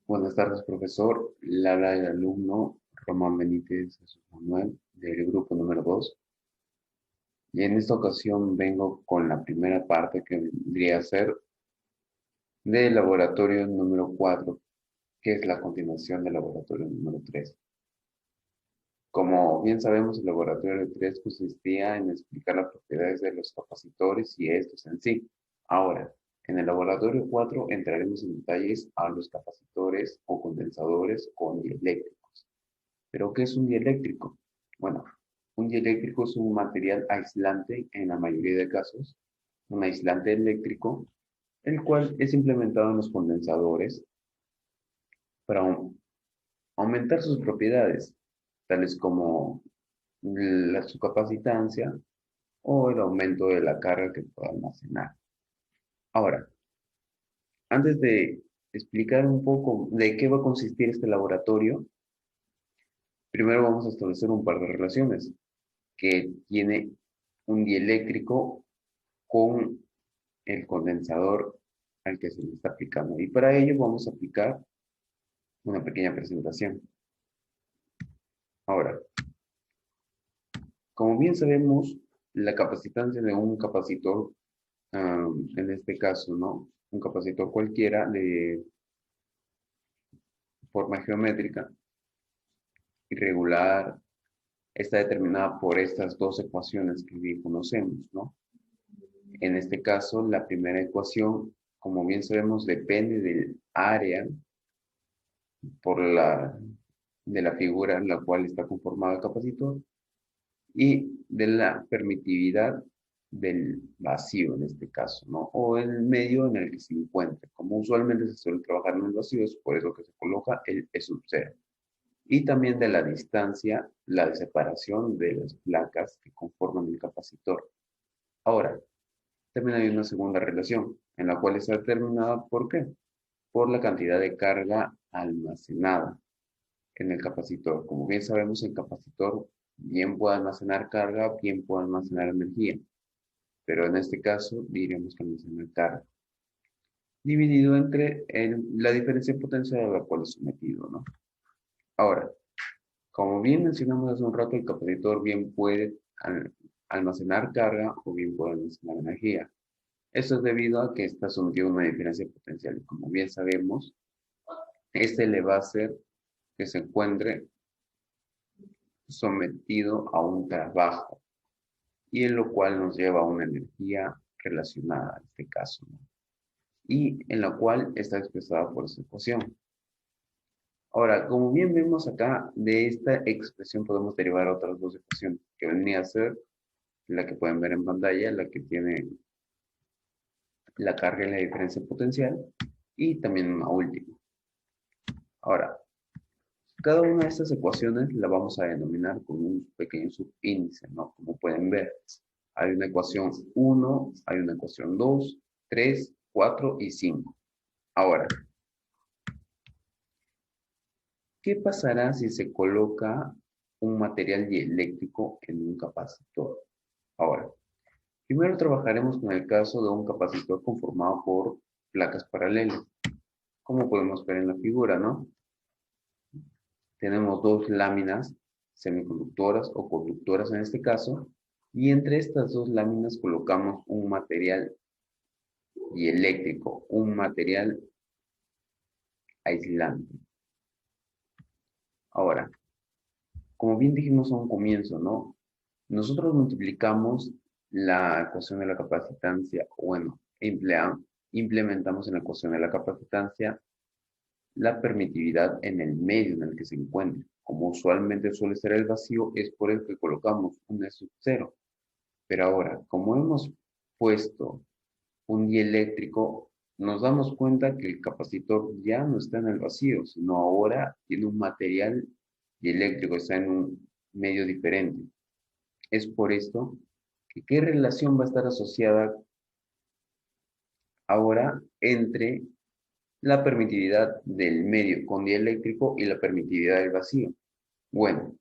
Buenas tardes, profesor. Le habla el alumno Román Benítez Jesús Manuel del grupo número 2. Y en esta ocasión vengo con la primera parte que vendría a ser del laboratorio número 4, que es la continuación del laboratorio número 3. Como bien sabemos, el laboratorio 3 consistía en explicar las propiedades de los capacitores y estos en sí. Ahora, en el laboratorio 4 entraremos en detalles a los capacitores o condensadores con dieléctricos. ¿Pero qué es un dieléctrico? Bueno, un dieléctrico es un material aislante en la mayoría de casos, un aislante eléctrico, el cual es implementado en los condensadores para aumentar sus propiedades, tales como su capacitancia o el aumento de la carga que pueda almacenar. Ahora, antes de explicar un poco de qué va a consistir este laboratorio, primero vamos a establecer un par de relaciones que tiene un dieléctrico con el condensador al que se le está aplicando. Y para ello vamos a aplicar una pequeña presentación. Ahora, como bien sabemos, la capacitancia de un capacitor, en este caso, ¿no? Un capacitor cualquiera de forma geométrica irregular está determinada por estas dos ecuaciones que bien conocemos, ¿no? En este caso, la primera ecuación, como bien sabemos, depende del área de la figura en la cual está conformado el capacitor y de la permitividad del vacío en este caso, ¿no? O el medio en el que se encuentre. Como usualmente se suele trabajar en el vacío, es por eso que se coloca el E sub 0. Y también de la distancia, la separación de las placas que conforman el capacitor. Ahora, también hay una segunda relación, en la cual está determinada ¿por qué? Por la cantidad de carga almacenada en el capacitor. Como bien sabemos, el capacitor bien puede almacenar carga, bien puede almacenar energía, pero en este caso diremos que almacena carga, dividido entre la diferencia de potencia a la cual es sometido, ¿no? Ahora, como bien mencionamos hace un rato, el capacitor bien puede almacenar carga o bien puede almacenar energía. Esto es debido a que está sometido a una diferencia potencial. Y como bien sabemos, este le va a hacer que se encuentre sometido a un trabajo y en lo cual nos lleva a una energía relacionada a este caso, ¿no? Y en la cual está expresada por esa ecuación. Ahora, como bien vemos acá, de esta expresión podemos derivar otras dos ecuaciones, que vendría a ser la que pueden ver en pantalla, la que tiene la carga y la diferencia potencial, y también una última. Ahora, cada una de estas ecuaciones la vamos a denominar con un pequeño subíndice, ¿no? Como pueden ver, hay una ecuación 1, hay una ecuación 2, 3, 4 y 5. Ahora, ¿qué pasará si se coloca un material dieléctrico en un capacitor? Ahora, primero trabajaremos con el caso de un capacitor conformado por placas paralelas, como podemos ver en la figura, ¿no? Tenemos dos láminas semiconductoras o conductoras en este caso, y entre estas dos láminas colocamos un material dieléctrico, un material aislante. Ahora, como bien dijimos a un comienzo, ¿no? Nosotros multiplicamos la ecuación de la capacitancia, bueno, implementamos en la ecuación de la capacitancia la permitividad en el medio en el que se encuentra. Como usualmente suele ser el vacío, es por el que colocamos un E sub 0. Pero ahora, como hemos puesto un dieléctrico, nos damos cuenta que el capacitor ya no está en el vacío, sino ahora tiene un material dieléctrico, está en un medio diferente. Es por esto que qué relación va a estar asociada ahora entre la permitividad del medio con dieléctrico y la permitividad del vacío. Bueno,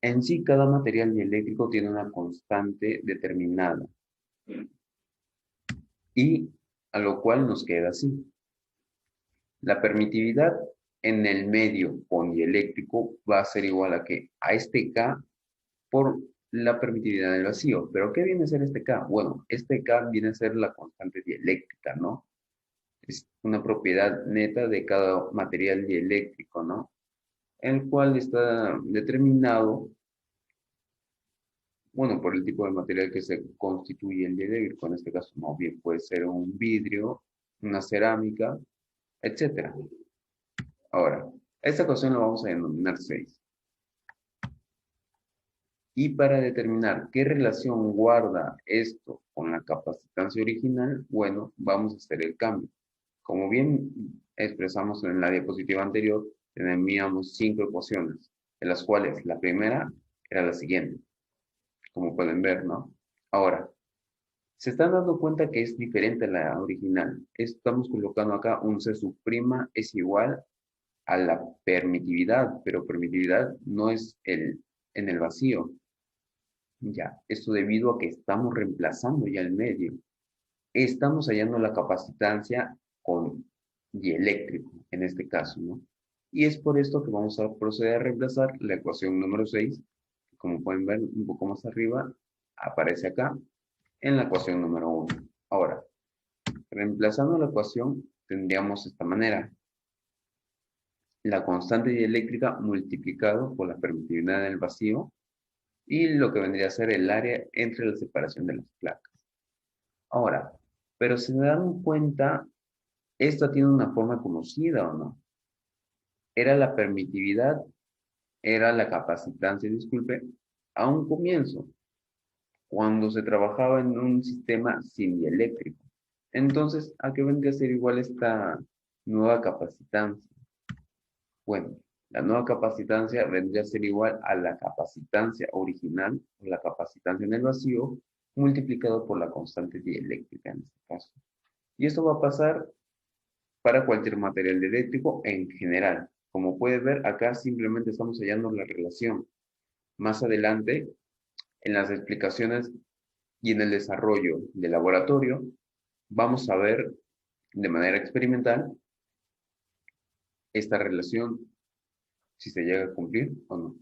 en sí cada material dieléctrico tiene una constante determinada y a lo cual nos queda así. La permitividad en el medio con dieléctrico va a ser igual a que a este K por la permitividad del vacío. ¿Pero qué viene a ser este K? Bueno, este K viene a ser la constante dieléctrica, ¿no? Es una propiedad neta de cada material dieléctrico, ¿no? El cual está determinado, bueno, por el tipo de material que se constituye el dieléctrico. En este caso, no, bien puede ser un vidrio, una cerámica, etcétera. Ahora, esta ecuación la vamos a denominar 6. Y para determinar qué relación guarda esto con la capacitancia original, bueno, vamos a hacer el cambio. Como bien expresamos en la diapositiva anterior, teníamos 5 ecuaciones, de las cuales la primera era la siguiente, como pueden ver, ¿no? Ahora, se están dando cuenta que es diferente a la original. Estamos colocando acá un C sub prima es igual a la permitividad, pero permitividad no es en el vacío. Ya, esto debido a que estamos reemplazando ya el medio. Estamos hallando la capacitancia con dieléctrico, en este caso, ¿no? Y es por esto que vamos a proceder a reemplazar la ecuación número 6, que como pueden ver un poco más arriba, aparece acá en la ecuación número 1. Ahora, reemplazando la ecuación, tendríamos esta manera. La constante dieléctrica multiplicado por la permitividad del vacío y lo que vendría a ser el área entre la separación de las placas. Ahora, pero si se dan cuenta, esto tiene una forma conocida o no. Era la permitividad, era la capacitancia, disculpe, a un comienzo, cuando se trabajaba en un sistema sin dieléctrico. Entonces, ¿a qué vendría a ser igual esta nueva capacitancia? Bueno, la nueva capacitancia vendría a ser igual a la capacitancia original, o la capacitancia en el vacío, multiplicado por la constante dieléctrica en este caso. Y esto va a pasar para cualquier material eléctrico en general. Como puedes ver, acá simplemente estamos hallando la relación. Más adelante, en las explicaciones y en el desarrollo del laboratorio, vamos a ver de manera experimental esta relación, si se llega a cumplir o no.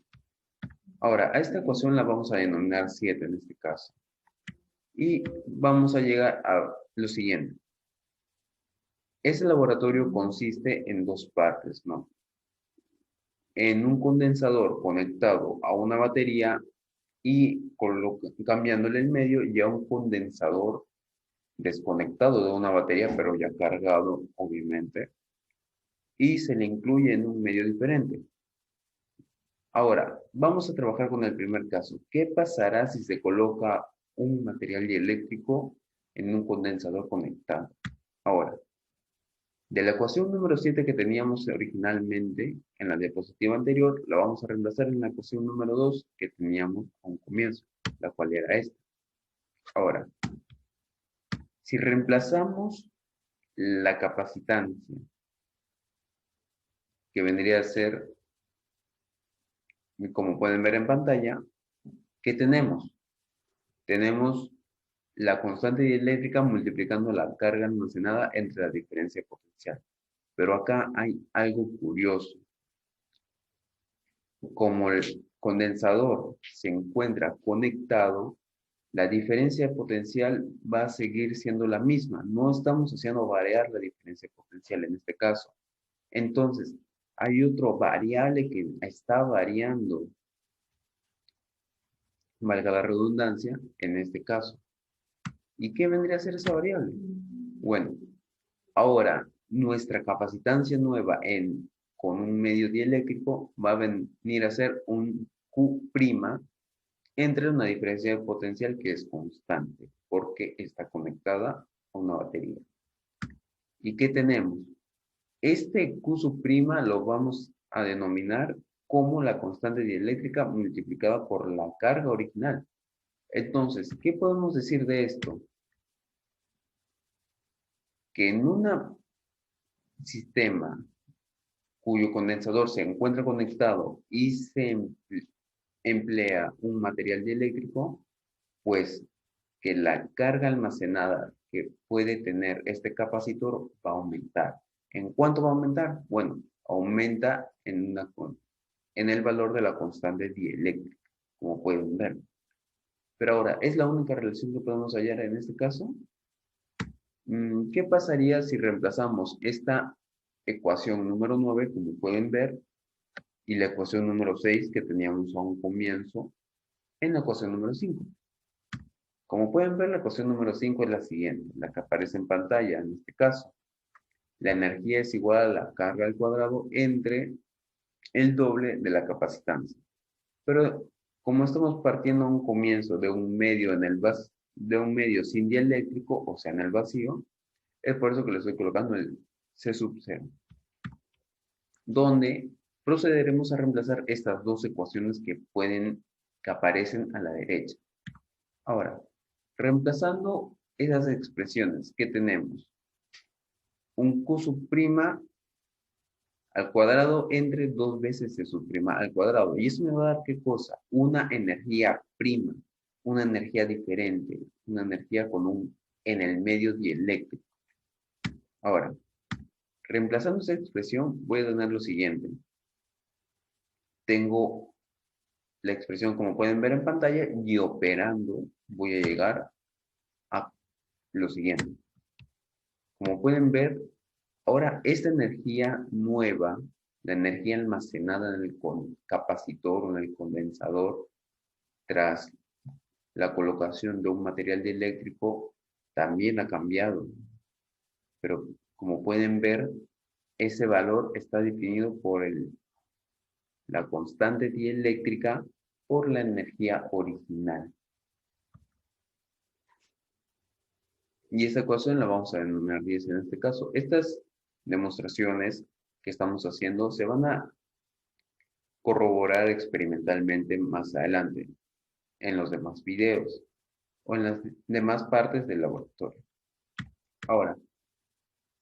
Ahora, a esta ecuación la vamos a denominar 7 en este caso. Y vamos a llegar a lo siguiente. Ese laboratorio consiste en dos partes, ¿no? En un condensador conectado a una batería y cambiándole el medio ya un condensador desconectado de una batería, pero ya cargado, obviamente, y se le incluye en un medio diferente. Ahora, vamos a trabajar con el primer caso. ¿Qué pasará si se coloca un material dieléctrico en un condensador conectado? Ahora, de la ecuación número 7 que teníamos originalmente en la diapositiva anterior, la vamos a reemplazar en la ecuación número 2 que teníamos a un comienzo, la cual era esta. Ahora, si reemplazamos la capacitancia, que vendría a ser, como pueden ver en pantalla, ¿qué tenemos? Tenemos la constante dieléctrica multiplicando la carga almacenada entre la diferencia potencial. Pero acá hay algo curioso. Como el condensador se encuentra conectado, la diferencia potencial va a seguir siendo la misma. No estamos haciendo variar la diferencia potencial en este caso. Entonces, hay otro variable que está variando, valga la redundancia, en este caso. ¿Y qué vendría a ser esa variable? Bueno, ahora nuestra capacitancia nueva con un medio dieléctrico va a venir a ser un Q' entre una diferencia de potencial que es constante, porque está conectada a una batería. ¿Y qué tenemos? Este Q sub prima lo vamos a denominar como la constante dieléctrica multiplicada por la carga original. Entonces, ¿qué podemos decir de esto? Que en un sistema cuyo condensador se encuentra conectado y se emplea un material dieléctrico, pues que la carga almacenada que puede tener este capacitor va a aumentar. ¿En cuánto va a aumentar? Bueno, aumenta en el valor de la constante dieléctrica, como pueden ver. Pero ahora, ¿es la única relación que podemos hallar en este caso? ¿Qué pasaría si reemplazamos esta ecuación número 9, como pueden ver, y la ecuación número 6 que teníamos a un comienzo, en la ecuación número 5? Como pueden ver, la ecuación número 5 es la siguiente, la que aparece en pantalla en este caso. La energía es igual a la carga al cuadrado entre el doble de la capacitancia. Pero como estamos partiendo a un comienzo de un medio de un medio sin dieléctrico, o sea, en el vacío, es por eso que le estoy colocando el C sub 0, donde procederemos a reemplazar estas dos ecuaciones que aparecen a la derecha. Ahora, reemplazando esas expresiones que tenemos, un Q sub prima al cuadrado entre 2 veces C sub prima al cuadrado. Y eso me va a dar, ¿qué cosa? Una energía prima, una energía diferente, una energía en el medio dieléctrico. Ahora, reemplazando esa expresión, voy a tener lo siguiente. Tengo la expresión como pueden ver en pantalla y operando voy a llegar a lo siguiente. Como pueden ver, ahora esta energía nueva, la energía almacenada en el capacitor o en el condensador tras la colocación de un material dieléctrico, también ha cambiado. Pero como pueden ver, ese valor está definido por la constante dieléctrica por la energía original. Y esta ecuación la vamos a denominar 10 en este caso. Estas demostraciones que estamos haciendo se van a corroborar experimentalmente más adelante en los demás videos o en las demás partes del laboratorio. Ahora,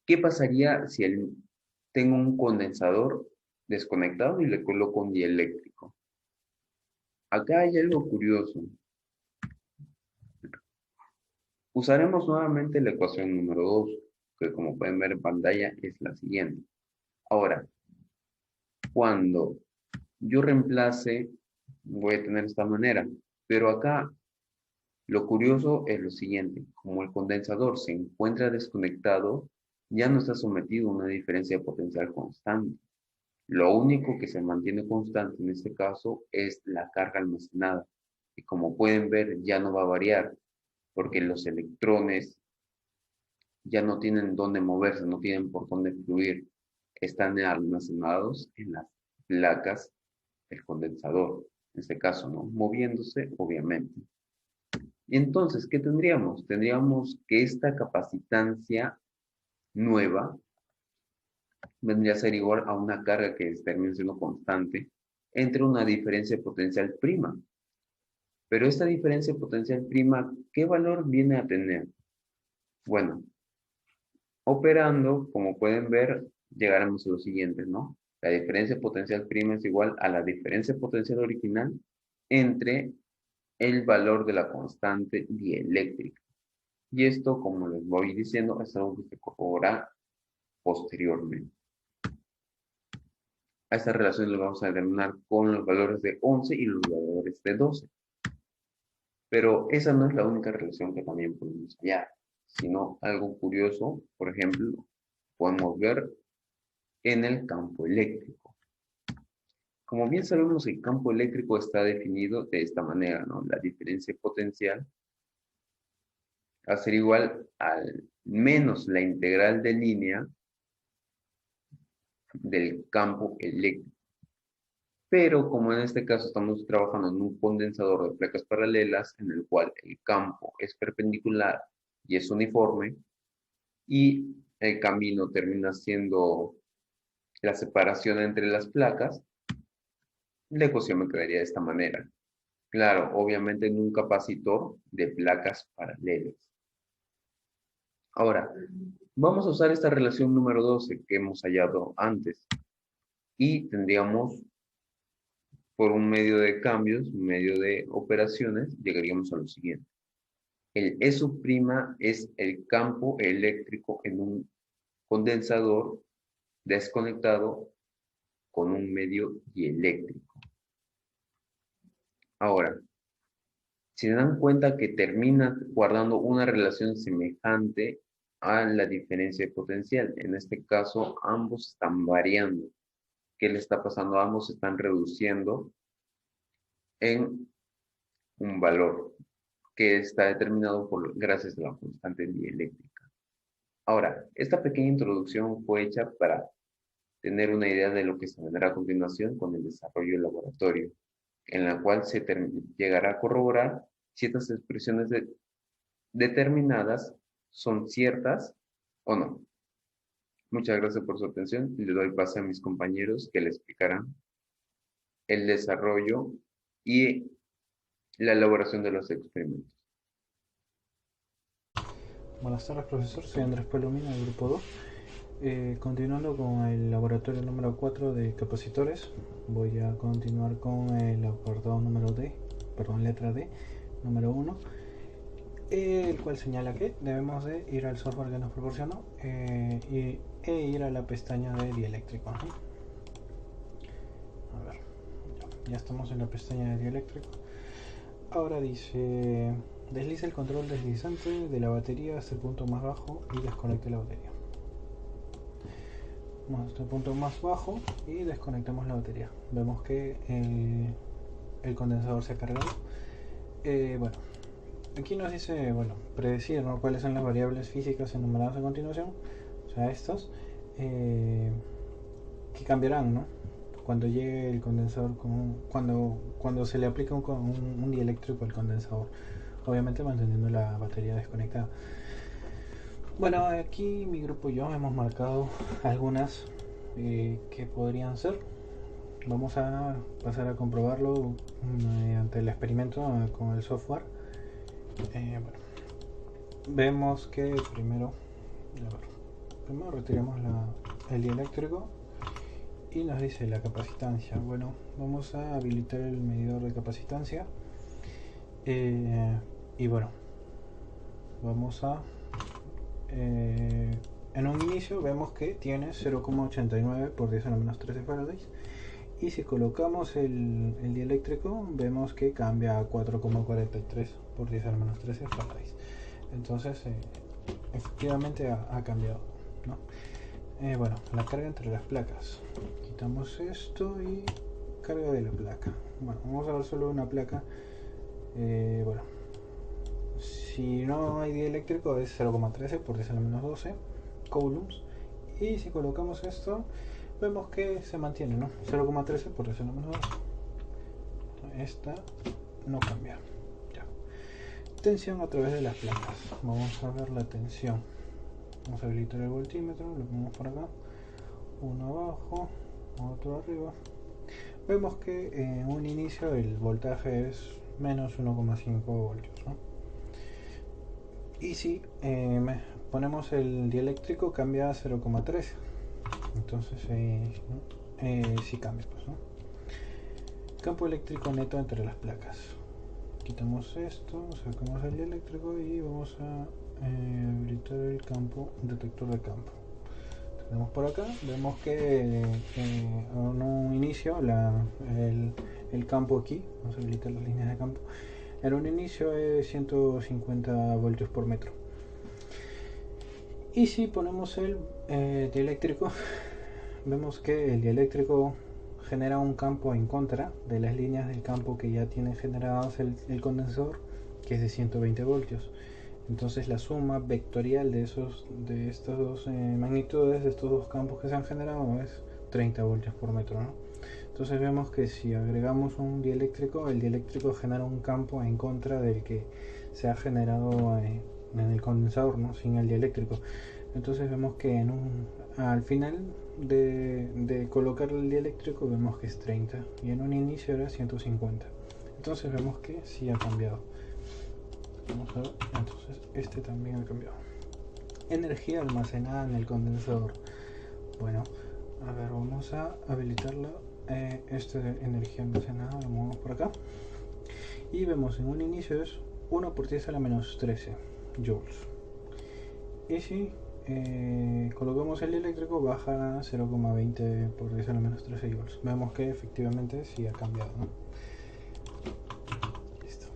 ¿qué pasaría si tengo un condensador desconectado y le coloco un dieléctrico? Acá hay algo curioso. Usaremos nuevamente la ecuación número 2, que como pueden ver en pantalla es la siguiente. Ahora, cuando yo reemplace, voy a tener esta manera, pero acá lo curioso es lo siguiente, como el condensador se encuentra desconectado, ya no está sometido a una diferencia potencial constante. Lo único que se mantiene constante en este caso es la carga almacenada, y como pueden ver ya no va a variar, porque los electrones ya no tienen dónde moverse, no tienen por dónde fluir, están almacenados en las placas del condensador, en este caso, ¿no? Moviéndose, obviamente. Y entonces, ¿qué tendríamos? Tendríamos que esta capacitancia nueva vendría a ser igual a una carga que termina siendo constante entre una diferencia potencial prima. Pero esta diferencia potencial prima, ¿qué valor viene a tener? Bueno, operando, como pueden ver, llegaremos a lo siguiente, ¿no? La diferencia potencial prima es igual a la diferencia potencial original entre el valor de la constante dieléctrica. Y esto, como les voy diciendo, es algo que se corrobora posteriormente. A esta relación lo vamos a determinar con los valores de 11 y los valores de 12. Pero esa no es la única relación que también podemos hallar, sino algo curioso, por ejemplo, podemos ver en el campo eléctrico. Como bien sabemos, el campo eléctrico está definido de esta manera, ¿no? La diferencia potencial va a ser igual al menos la integral de línea del campo eléctrico. Pero como en este caso estamos trabajando en un condensador de placas paralelas en el cual el campo es perpendicular y es uniforme y el camino termina siendo la separación entre las placas, la ecuación me quedaría de esta manera. Claro, obviamente en un capacitor de placas paralelas. Ahora, vamos a usar esta relación número 12 que hemos hallado antes y tendríamos por un medio de cambios, un medio de operaciones, llegaríamos a lo siguiente. El E' es el campo eléctrico en un condensador desconectado con un medio dieléctrico. Ahora, se dan cuenta que termina guardando una relación semejante a la diferencia de potencial. En este caso, ambos están variando. ¿Qué le está pasando? Ambos se están reduciendo en un valor que está determinado gracias a la constante dieléctrica. Ahora, esta pequeña introducción fue hecha para tener una idea de lo que se vendrá a continuación con el desarrollo del laboratorio, en la cual se llegará a corroborar ciertas expresiones determinadas son ciertas o no. Muchas gracias por su atención y le doy pase a mis compañeros que le explicarán el desarrollo y la elaboración de los experimentos. Buenas tardes, profesor. Soy Andrés Palomino del grupo 2. Continuando con el laboratorio número 4 de capacitores, voy a continuar con el apartado número D, letra D, número 1, el cual señala que debemos de ir al software que nos proporcionó e ir a la pestaña de dieléctrico. A ver, ya estamos en la pestaña de dieléctrico. Ahora dice: deslice el control deslizante de la batería hasta el punto más bajo y desconecte la batería. Vamos hasta el punto más bajo y desconectamos la batería. Vemos que el condensador se ha cargado. Bueno, aquí nos dice, predecir, ¿no?, cuáles son las variables físicas enumeradas a continuación. O sea, estas que cambiarán, ¿no?, cuando llegue el condensador, cuando se le aplica un dieléctrico al condensador, obviamente manteniendo la batería desconectada. Bueno, aquí mi grupo y yo hemos marcado algunas que podrían ser. Vamos a pasar a comprobarlo mediante el experimento con el software. Bueno, vemos que primero retiramos el dieléctrico y nos dice la capacitancia. Bueno, vamos a habilitar el medidor de capacitancia y bueno, vamos a en un inicio vemos que tiene 0,89 por 10 a la menos 13 Faraday, y si colocamos el dieléctrico vemos que cambia a 4,43 por 10 a la menos 13 Faraday. Entonces efectivamente ha cambiado, ¿no? Bueno, la carga entre las placas, quitamos esto y carga de la placa. Bueno, vamos a ver solo una placa. Bueno, si no hay dieléctrico es 0,13 por 10 a la menos 12 coulombs, y si colocamos esto vemos que se mantiene, ¿no? 0,13 por 10 a la menos 12. Esta no cambia. Ya. Tensión a través de las placas. Vamos a ver la tensión. Vamos a habilitar el voltímetro, lo ponemos por acá, uno abajo, otro arriba. Vemos que en un inicio el voltaje es menos 1,5 voltios, ¿no? Y si ponemos el dieléctrico cambia a 0,13, entonces sí cambia, pues, ¿no? Campo eléctrico neto entre las placas. Quitamos esto, sacamos el dieléctrico y vamos a habilitar el campo detector de campo. Tenemos por acá, vemos que en un inicio el campo aquí, vamos a habilitar las líneas de campo, en un inicio es 150 voltios por metro. Y si ponemos el dieléctrico, vemos que el dieléctrico genera un campo en contra de las líneas del campo que ya tiene generados el condensador, que es de 120 voltios. Entonces la suma vectorial de estas dos magnitudes, de estos dos campos que se han generado, es 30 voltios por metro, ¿no? Entonces vemos que si agregamos un dieléctrico, el dieléctrico genera un campo en contra del que se ha generado en el condensador, ¿no?, sin el dieléctrico. Entonces vemos que al final de colocar el dieléctrico vemos que es 30 y en un inicio era 150. Entonces vemos que sí ha cambiado. Vamos a ver, entonces este también ha cambiado. Energía almacenada en el condensador. Bueno, a ver, vamos a habilitarla. Esta energía almacenada lo movemos por acá y vemos en un inicio es 1 por 10 a la menos 13 joules. Y si colocamos el eléctrico, baja a 0,20 por 10 a la menos 13 joules. Vemos que efectivamente sí ha cambiado, ¿no? Listo.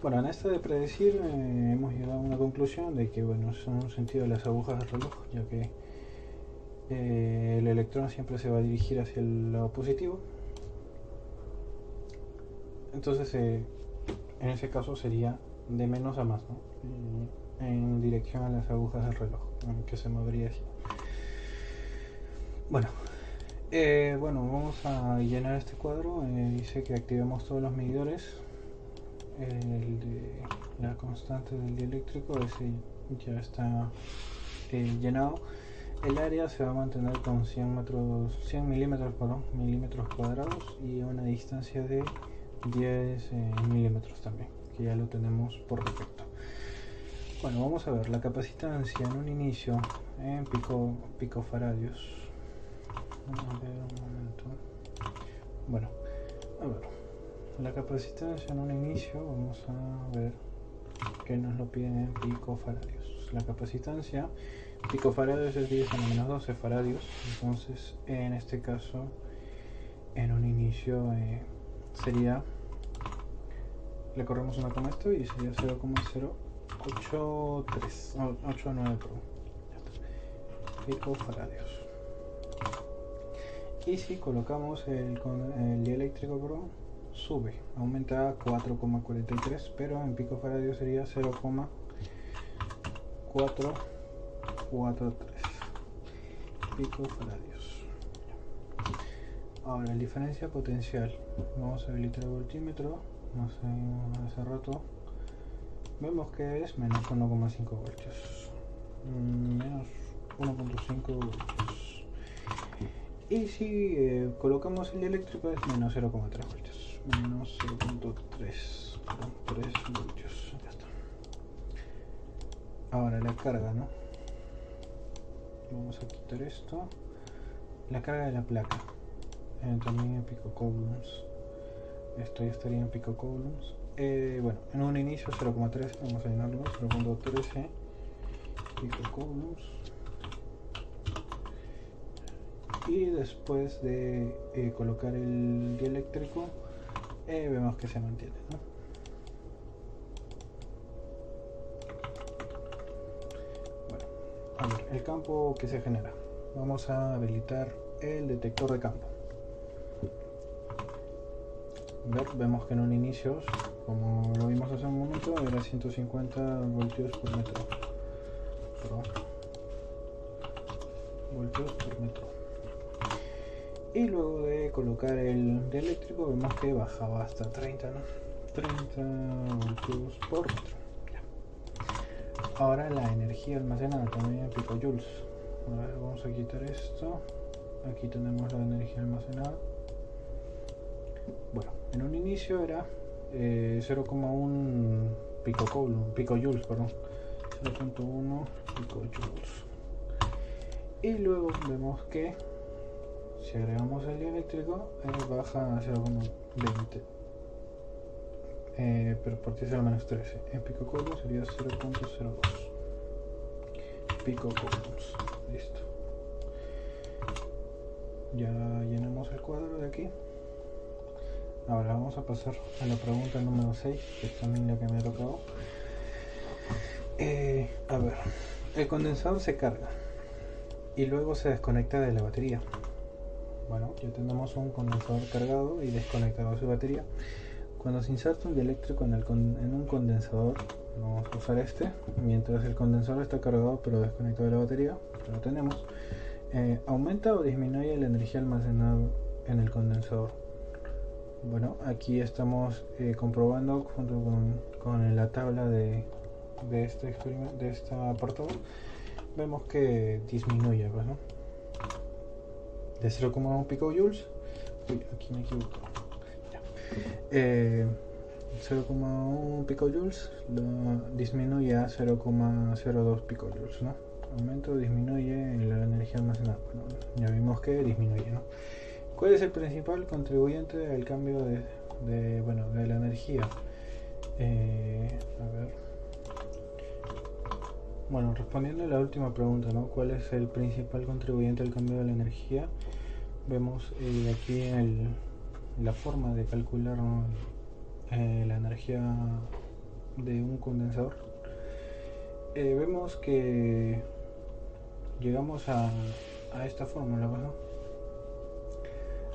Bueno, en esta de predecir hemos llegado a una conclusión de que, bueno, son un sentido de las agujas del reloj, ya que el electrón siempre se va a dirigir hacia el lado positivo. Entonces, en ese caso sería de menos a más, ¿no? En dirección a las agujas del reloj, que se movería así. Bueno, vamos a llenar este cuadro. Dice que activemos todos los medidores. El de la constante del dieléctrico, ese ya está llenado. El área se va a mantener con 100 milímetros cuadrados y una distancia de 10 milímetros también, que ya lo tenemos por defecto. Bueno, vamos a ver la capacitancia en un inicio en picofaradios. A ver, un momento. Bueno, a ver, la capacitancia en un inicio, vamos a ver que nos lo piden en picofaradios. La capacitancia picofaradios es 10 a la menos 12 faradios, entonces en este caso en un inicio sería, le corremos una con esto y sería 0,089 picofaradios. Y si colocamos el dieléctrico, sube, aumenta a 4,43, pero en picofaradios sería 0,443 picofaradios. Ahora, la diferencia potencial, vamos a habilitar el voltímetro, nos seguimos hace rato, vemos que es menos 1,5 voltios, menos 1,5 voltios. Y si colocamos el eléctrico es menos 0,3 voltios, menos 0,3 voltios. Ya está. Ahora la carga, ¿no? Vamos a quitar esto. La carga de la placa, también en picocoulombs. Esto ya estaría en picocoulombs. Bueno, en un inicio 0,13, vamos a llenarlo, 0,13 picocoulombs. Y después de colocar el dieléctrico, vemos que se mantiene, ¿no? Bueno, a ver, el campo que se genera. Vamos a habilitar el detector de campo. Vemos que en un inicio, como lo vimos hace un momento, era 150 voltios por metro. Voltios por metro. Y luego de colocar el dieléctrico vemos que bajaba hasta 30, ¿no? 30 voltios por metro. Ya. Ahora la energía almacenada también en picojoules. A ver, vamos a quitar esto. Aquí tenemos la energía almacenada. Bueno, en un inicio era 0,1 picojoules, perdón. 0,1 picojoules. Y luego vemos que si agregamos el dieléctrico, baja a 0,20, pero por 10 a la menos 13. En picocoulombs sería 0,02 picocoulombs. Listo. Ya llenamos el cuadro de aquí. Ahora vamos a pasar a la pregunta número 6, que es también la que me ha tocado. A ver, el condensador se carga y luego se desconecta de la batería. Bueno, ya tenemos un condensador cargado y desconectado de su batería. Cuando se inserta un dieléctrico en un condensador, vamos a usar este, mientras el condensador está cargado pero desconectado de la batería, ya lo tenemos. ¿Aumenta o disminuye la energía almacenada en el condensador? Bueno, aquí estamos comprobando junto con la tabla de este experimento, de este apartado, vemos que disminuye, pues, ¿no? De 0,1 picojoules, aquí me equivoco, 0,1 picojoules lo disminuye a 0,02 picojoules, ¿no? Aumento o disminuye en la energía almacenada. Bueno, ya vimos que disminuye, ¿no? ¿Cuál es el principal contribuyente al cambio de la energía? A ver, Bueno, respondiendo a la última pregunta, ¿no? ¿Cuál es el principal contribuyente al cambio de la energía? Vemos aquí la forma de calcular, ¿no? La energía de un condensador. Vemos que llegamos a esta fórmula, ¿no?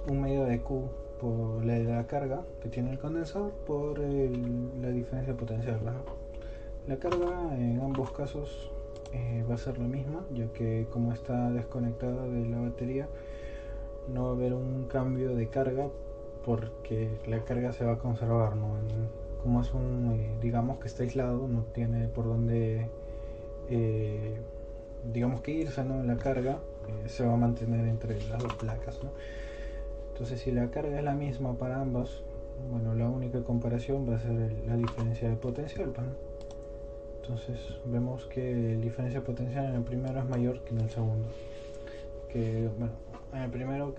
Un medio de Q por la carga que tiene el condensador por la diferencia potencial, ¿no? La carga en ambos casos va a ser la misma, ya que como está desconectada de la batería, no va a haber un cambio de carga porque la carga se va a conservar, ¿no? Como es digamos que está aislado, no tiene por dónde, eh, digamos que irse, ¿no? La carga se va a mantener entre las dos placas, ¿no? Entonces, si la carga es la misma para ambas, bueno, la única comparación va a ser la diferencia de potencial, ¿no? Entonces, vemos que la diferencia potencial en el primero es mayor que en el segundo. Que, bueno, en el primero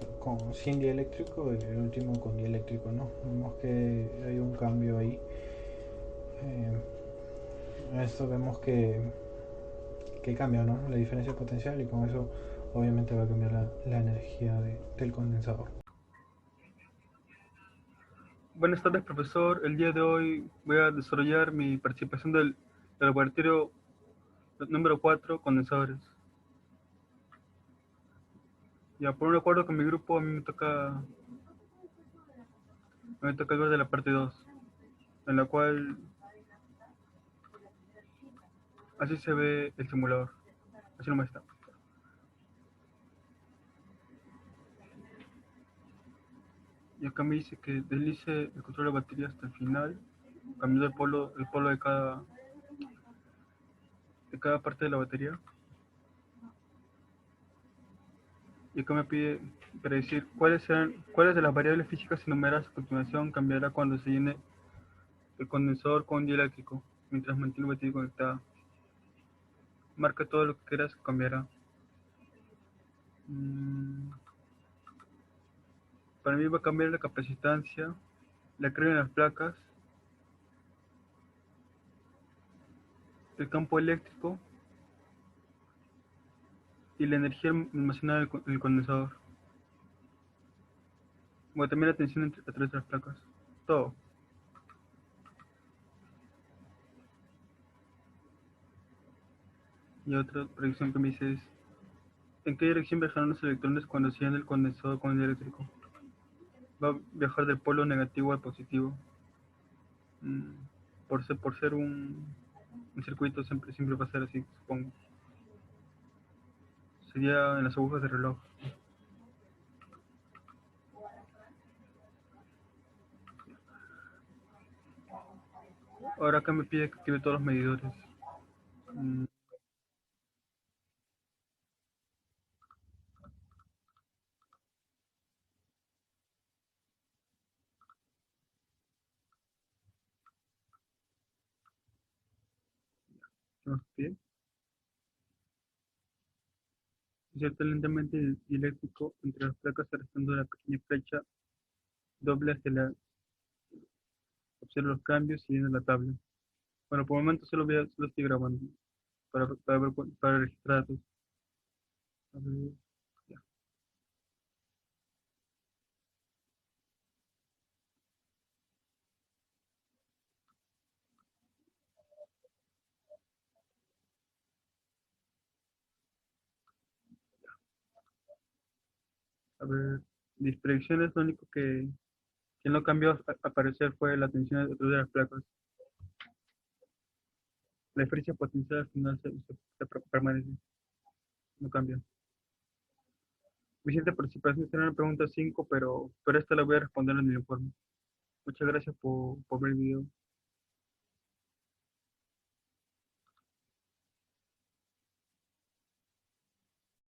sin dieléctrico y el último con dieléctrico, ¿no? Vemos que hay un cambio ahí. Esto vemos que cambia, ¿no? La diferencia potencial, y con eso obviamente va a cambiar la energía del condensador. Buenas tardes, profesor. El día de hoy voy a desarrollar mi participación del laboratorio número 4, condensadores. Ya, por un acuerdo con mi grupo, a mí me toca hablar de la parte 2, en la cual así se ve el simulador. Así no me está. Y acá me dice que deslice el control de la batería hasta el final, cambiando el polo de cada parte de la batería. Y acá me pide predecir cuáles de las variables físicas enumeradas a continuación cambiará cuando se llene el condensador con un dieléctrico, mientras mantiene la batería conectada. Marca todo lo que quieras que cambiará. Para mí va a cambiar la capacitancia, la carga en las placas, el campo eléctrico y la energía almacenada en el condensador. Bueno, también la tensión a través de las placas. Todo. Y otra predicción que me dice es: ¿en qué dirección viajarán los electrones cuando se llene el condensador con el eléctrico? Va a viajar del polo negativo al positivo. Por ser un circuito siempre va a ser así, supongo. Sería en las agujas de reloj. Ahora acá me pide que active todos los medidores. Mm, ¿Qué más pide? Inserta lentamente el dieléctrico entre las placas arrastrando la pequeña flecha doble hacia la. Observa los cambios y llena la tabla. Bueno, por el momento solo estoy grabando para registrar datos. A ver, ya. A ver, mis predicciones, lo único que no cambió a parecer fue la tensión de las placas. La diferencia potencial al final se permanece, no cambia. Mi siguiente participación será en la pregunta 5, pero esta la voy a responder en el informe. Muchas gracias por ver el video.